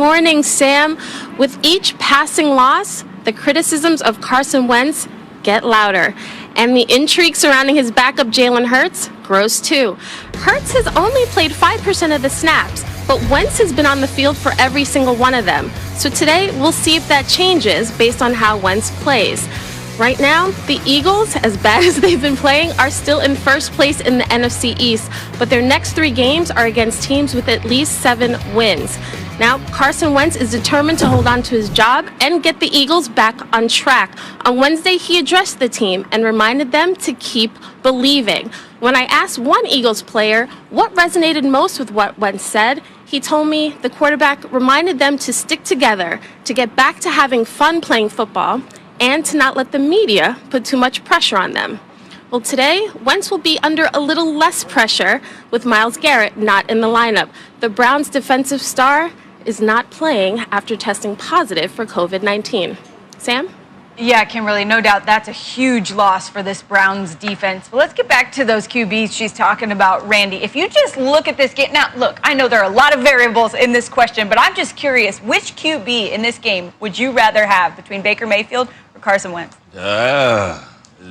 morning, Sam. With each passing loss, the criticisms of Carson Wentz get louder. And the intrigue surrounding his backup Jalen Hurts grows too. Hurts has only played 5% of the snaps, but Wentz has been on the field for every single one of them. So today, we'll see if that changes based on how Wentz plays. Right now, the Eagles, as bad as they've been playing, are still in first place in the NFC East, but their next 3 games are against teams with at least 7 wins. Now, Carson Wentz is determined to hold on to his job and get the Eagles back on track. On Wednesday, he addressed the team and reminded them to keep believing. When I asked one Eagles player what resonated most with what Wentz said, he told me the quarterback reminded them to stick together, to get back to having fun playing football, and to not let the media put too much pressure on them. Well, today, Wentz will be under a little less pressure with Myles Garrett not in the lineup. The Browns' defensive star is not playing after testing positive for COVID-19. Sam? Yeah, Kimberly, no doubt that's a huge loss for this Browns defense. But let's get back to those QBs she's talking about, Randy. If you just look at this game, now look, I know there are a lot of variables in this question, but I'm just curious, which QB in this game would you rather have between Baker Mayfield or Carson Wentz?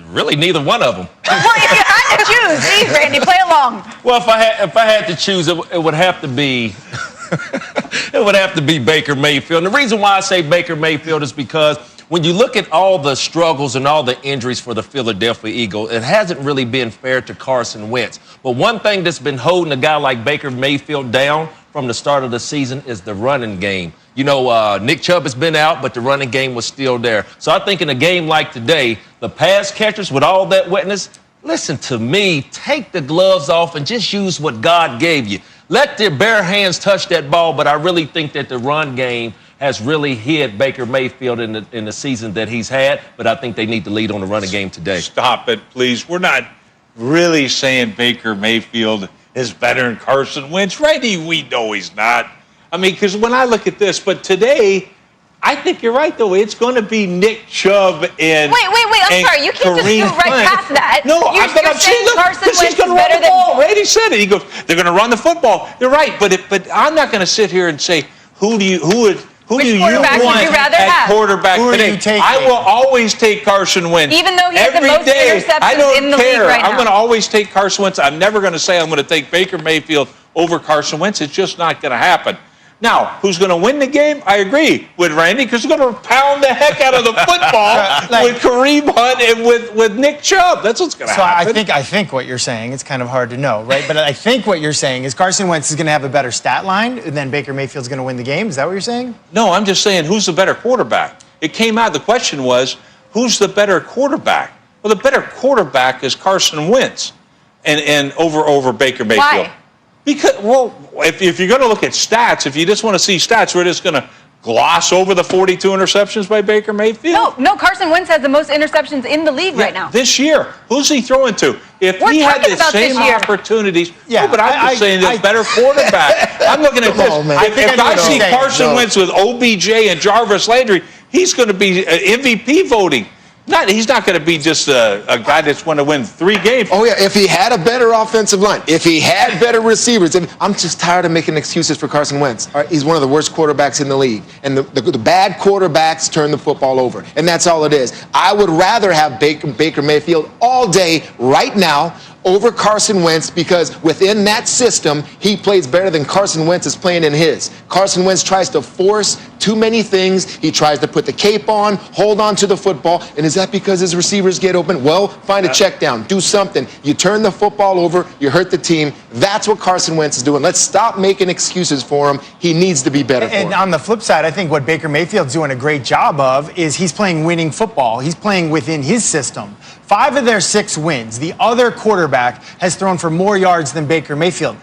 Really neither one of them. Well, if you had to choose, see, Randy, play along. Well, if I had to choose, it would have to be it would have to be Baker Mayfield. And the reason why I say Baker Mayfield is because when you look at all the struggles and all the injuries for the Philadelphia Eagles, it hasn't really been fair to Carson Wentz. But one thing that's been holding a guy like Baker Mayfield down from the start of the season is the running game. You know, Nick Chubb has been out, but the running game was still there. So I think in a game like today, the pass catchers with all that wetness, listen to me, take the gloves off and just use what God gave you. Let their bare hands touch that ball, but I really think that the run game has really hit Baker Mayfield in the season that he's had, but I think they need to lead on the running game today. Stop it, please. We're not really saying Baker Mayfield is better than Carson Wentz. Randy, we know he's not. I mean, because when I look at this, but today, I think you're right, though. It's going to be Nick Chubb and Wait. I'm sorry. You can't just do right past that. No, you're saying look, Carson Wentz he's going to is run better the ball. than... Randy said it. He goes, they're going to run the football. You're right, but I'm not going to sit here and say who do you want at quarterback today? I will always take Carson Wentz. Even though he has the most interceptions in the league right now. I'm going to always take Carson Wentz. I'm never going to say I'm going to take Baker Mayfield over Carson Wentz. It's just not going to happen. Now, who's going to win the game? I agree with Randy because they're going to pound the heck out of the football with Kareem Hunt and with Nick Chubb. That's what's going to happen. So I think what you're saying, it's kind of hard to know, right? But I think what you're saying is Carson Wentz is going to have a better stat line, and then Baker Mayfield's going to win the game. Is that what you're saying? No, I'm just saying who's the better quarterback. It came out, the question was, who's the better quarterback? Well, the better quarterback is Carson Wentz and over Baker Mayfield. Why? Because, well, if you're going to look at stats, if you just want to see stats, we're just going to gloss over the 42 interceptions by Baker Mayfield? No, Carson Wentz has the most interceptions in the league right now. This year. Who's he throwing to? If We're he had the talking same about this year. opportunities, Yeah, but I'm just saying there's better quarterback. I'm looking at this. on, man. If I see Carson Wentz with OBJ and Jarvis Landry, he's going to be MVP voting. He's not going to be just a guy that's going to win 3 games. Oh, yeah, if he had a better offensive line, if he had better receivers. I'm just tired of making excuses for Carson Wentz. All right, he's one of the worst quarterbacks in the league. And the bad quarterbacks turn the football over. And that's all it is. I would rather have Baker Mayfield all day right now over Carson Wentz because within that system, he plays better than Carson Wentz is playing in his. Carson Wentz tries to force too many things. He tries to put the cape on, hold on to the football. And is that because his receivers get open? Well, find a check down. Do something. You turn the football over. You hurt the team. That's what Carson Wentz is doing. Let's stop making excuses for him. He needs to be better for him. And on the flip side, I think what Baker Mayfield's doing a great job of is he's playing winning football. He's playing within his system. 5 of their 6 wins, the other quarterback has thrown for more yards than Baker Mayfield.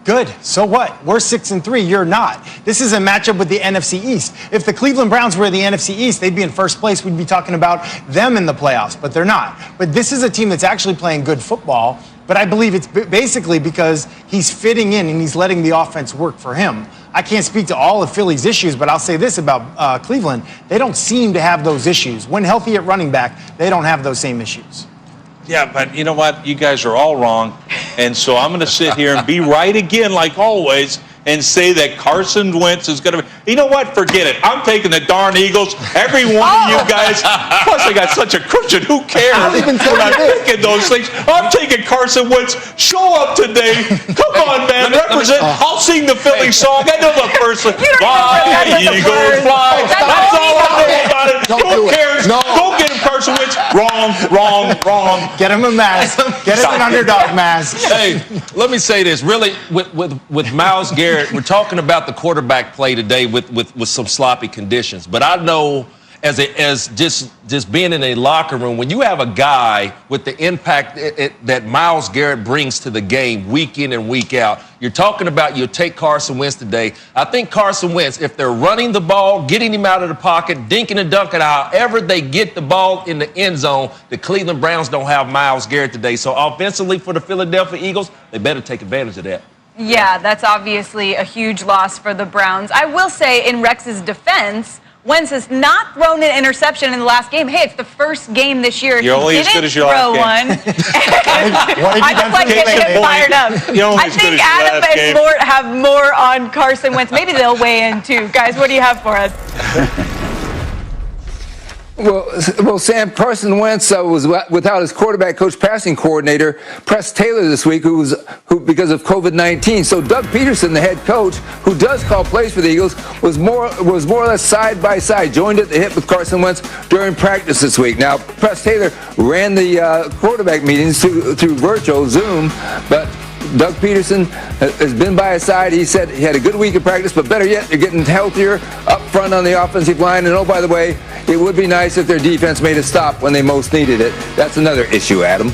Good. So what? We're 6-3. You're not. This is a matchup with the NFC East. If the Cleveland Browns were the NFC East, they'd be in first place. We'd be talking about them in the playoffs, but they're not. But this is a team that's actually playing good football. But I believe it's basically because he's fitting in and he's letting the offense work for him. I can't speak to all of Philly's issues, but I'll say this about Cleveland. They don't seem to have those issues. When healthy at running back, they don't have those same issues. Yeah, but you know what? You guys are all wrong. And so I'm going to sit here and be right again, like always, and say that Carson Wentz is going to be. You know what? Forget it. I'm taking the darn Eagles. Every one of you guys. Plus, I got such a cushion. Who cares? When I'm picking those things, I'm taking Carson Wentz. Show up today. Come on, man. Represent. I'll sing the Philly song. I know the first one. Fly, Eagles, fly. That's all I know about it. Who cares? Go get him, Carson Wentz. Wrong. Get him a mask. Get him an underdog mask. Hey, let me say this. Really, with Myles Garrett, we're talking about the quarterback play today with some sloppy conditions. But I know as just being in a locker room, when you have a guy with the impact that Myles Garrett brings to the game week in and week out, you're talking about you'll take Carson Wentz today. I think Carson Wentz, if they're running the ball, getting him out of the pocket, dinking and dunking, however they get the ball in the end zone, the Cleveland Browns don't have Myles Garrett today. So offensively for the Philadelphia Eagles, they better take advantage of that. Yeah, that's obviously a huge loss for the Browns. I will say, in Rex's defense, Wentz has not thrown an interception in the last game. Hey, it's the first game this year. You're only as good as your last game. I just like getting him fired up. I think Adam and Mort have more on Carson Wentz. Maybe they'll weigh in too. Guys, what do you have for us? Well, Sam, Carson Wentz was without his quarterback coach, passing coordinator, Press Taylor this week, who because of COVID-19. So Doug Peterson, the head coach, who does call plays for the Eagles, was more or less side by side, joined at the hip with Carson Wentz during practice this week. Now, Press Taylor ran the quarterback meetings through virtual Zoom, but Doug Peterson has been by his side. He said he had a good week of practice, but better yet, they're getting healthier up front on the offensive line. And oh, by the way, it would be nice if their defense made a stop when they most needed it. That's another issue, Adam.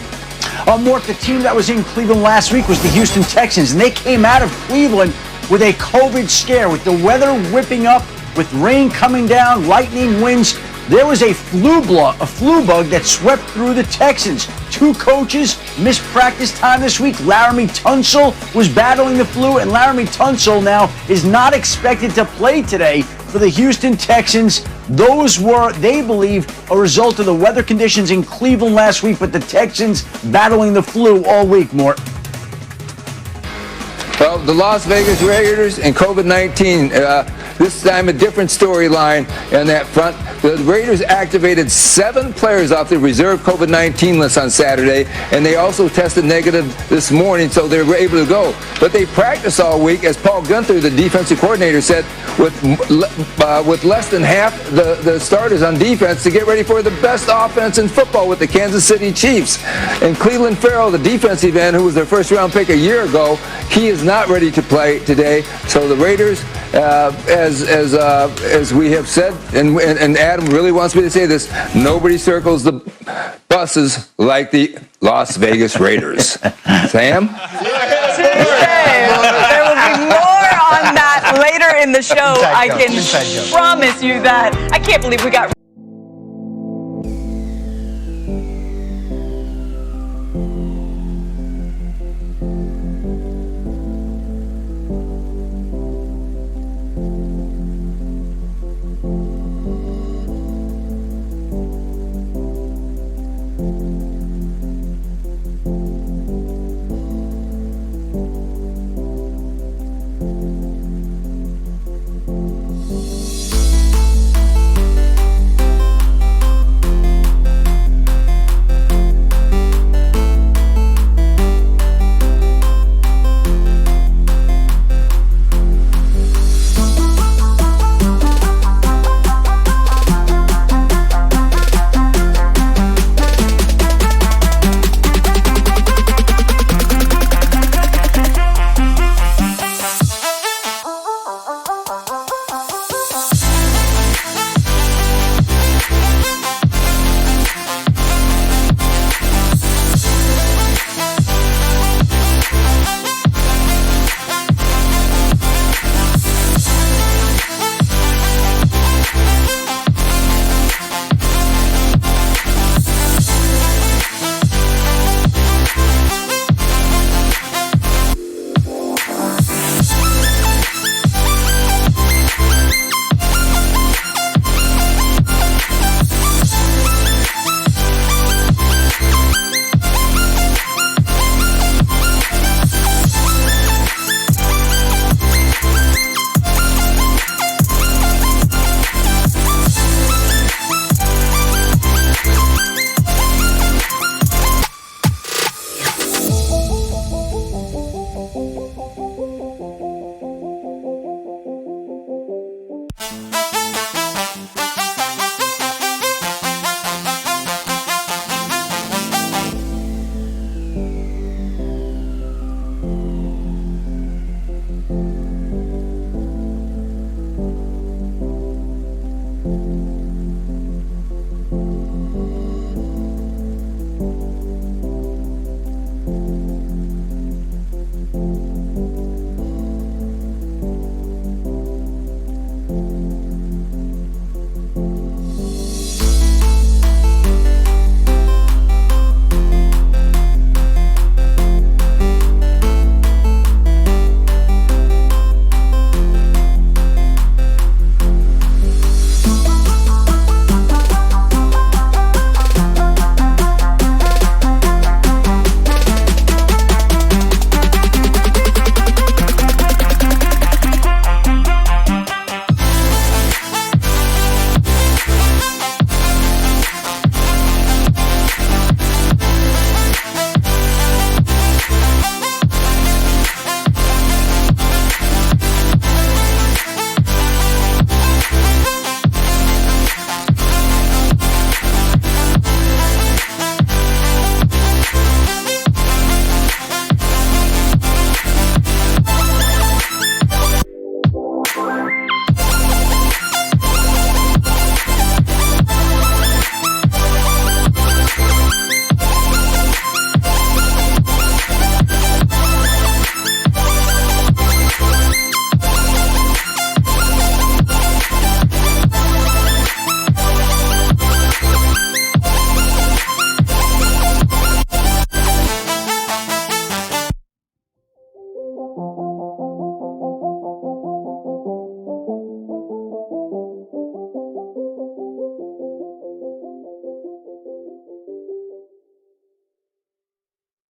Mort, the team that was in Cleveland last week was the Houston Texans, and they came out of Cleveland with a COVID scare, with the weather whipping up, with rain coming down, lightning winds. There was a flu bug that swept through the Texans. 2 coaches missed practice time this week. Laramie Tunsil was battling the flu, and Laramie Tunsil now is not expected to play today for the Houston Texans. Those were, they believe, a result of the weather conditions in Cleveland last week, but the Texans battling the flu all week, Mort. Well, the Las Vegas Raiders and COVID-19, this time a different storyline on that front. The Raiders activated 7 players off the reserve COVID-19 list on Saturday, and they also tested negative this morning, so they were able to go. But they practiced all week, as Paul Guenther, the defensive coordinator, said, with less than half the starters on defense to get ready for the best offense in football with the Kansas City Chiefs. And Cleveland Farrell, the defensive end, who was their first-round pick a year ago, he is not ready to play today. So the Raiders, as we have said, and Adam really wants me to say this, nobody circles the buses like the Las Vegas Raiders. Sam? There will be more on that later in the show. I can promise you that. I can't believe we got